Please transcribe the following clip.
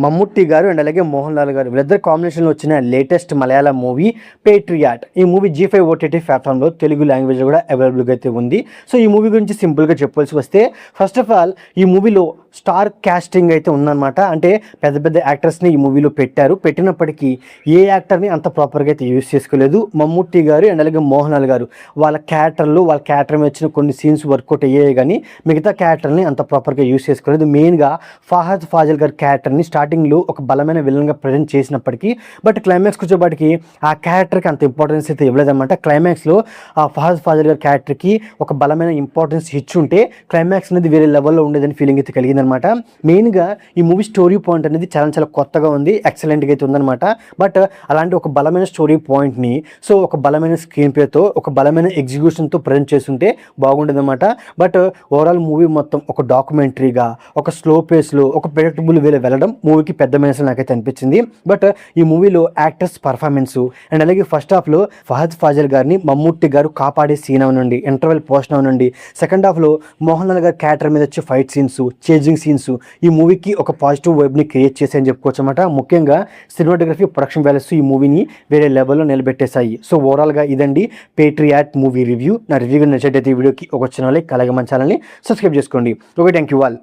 మమ్ముట్టి గారు అండ్ అలాగే మోహన్ లాల్ గారు వీళ్ళిద్దరు కాంబినేషన్లో వచ్చిన లేటెస్ట్ మలయాళం మూవీ పేట్రియాట్. ఈ మూవీ G5 OTT ప్లాట్ఫామ్లో తెలుగు లాంగ్వేజ్ కూడా అవైలబుల్గా అయితే ఉంది. సో ఈ మూవీ గురించి సింపుల్గా చెప్పాల్సి వస్తే ఫస్ట్ ఆఫ్ ఆల్ ఈ మూవీలో స్టార్ క్యాస్టింగ్ అయితే ఉందన్నమాట. అంటే పెద్ద పెద్ద యాక్టర్స్ని ఈ మూవీలో పెట్టారు. పెట్టినప్పటికీ ఏ యాక్టర్ని అంత ప్రాపర్గా అయితే యూజ్ చేసుకోలేదు. మమ్ముట్టి గారు అండ్ అలాగే మోహన్ లాల్ గారు వాళ్ళ క్యారెక్టర్ మీద వచ్చిన కొన్ని సీన్స్ వర్కౌట్ అయ్యాయి, కానీ మిగతా క్యారెక్టర్ని అంత ప్రాపర్గా యూజ్ చేసుకోలేదు. మెయిన్గా ఫహద్ ఫాజిల్ గారి క్యారెక్టర్ని స్టార్టింగ్లో ఒక బలమైన విలన్గా ప్రజెంట్ చేసినప్పటికీ బట్ క్లైమాక్స్కి వచ్చేపాటికి ఆ క్యారెక్టర్కి అంత ఇంపార్టెన్స్ అయితే ఇవ్వలేదన్నమాట. క్లైమాక్స్లో ఆ ఫహద్ ఫాజిల్ గారి క్యారెక్టర్కి ఒక బలమైన ఇంపార్టెన్స్ ఇచ్చుంటే క్లైమాక్స్ అనేది వేరే లెవెల్లో ఉండేదని ఫీలింగ్ అయితే కలిగిందనమాట. మెయిన్గా ఈ మూవీ స్టోరీ పాయింట్ అనేది చాలా చాలా కొత్తగా ఉంది, ఎక్సలెంట్గా అయితే ఉందన్నమాట. బట్ అలాంటి ఒక బలమైన స్టోరీ పాయింట్ని ఒక బలమైన స్క్రీన్ ప్లేతో ఒక బలమైన ఎగ్జిక్యూషన్తో ప్రజెంట్ చేస్తుంటే బాగుండేదన్నమాట. బట్ ఓవరాల్ మూవీ మొత్తం ఒక డాక్యుమెంటరీగా ఒక స్లో పేస్లో ఒక ప్రెడిక్టబుల్ వేలో వెళ్ళడం మూవీకి పెద్ద మైనస్ నాకైతే అనిపించింది. బట్ ఈ మూవీలో యాక్టర్స్ పర్ఫార్మెన్స్ అండ్ అలాగే ఫస్ట్ హాఫ్లో ఫహద్ ఫాజిల్ గారిని మమ్ముట్టి గారు కాపాడే సీన్ అవనండి, ఇంటర్వెల్ పోర్షన్ అవనండి, సెకండ్ హాఫ్లో మోహన్ లాల్ గారి క్యారెక్టర్ మీద వచ్చే ఫైట్ సీన్స్, చేజింగ్ సీన్స్ ఈ మూవీకి ఒక పాజిటివ్ వైబ్ని క్రియేట్ చేసాయని చెప్పుకోవచ్చు అనమాట. ముఖ్యంగా సినిమాటోగ్రఫీ, ప్రొడక్షన్ వాల్యూస్ ఈ మూవీని వేరే లెవెల్లో నిలబెట్టేశాయి. సో ఓవరాల్గా ఇదండి పేట్రియాట్ మూవీ రివ్యూ. నా రివ్యూ నచ్చినట్టయితే ఈ వీడియోకి ఒక చిన్న లైక్, అలాగే మన ఛానల్ని సబ్స్క్రైబ్ చేసుకోండి. Okay, thank you all.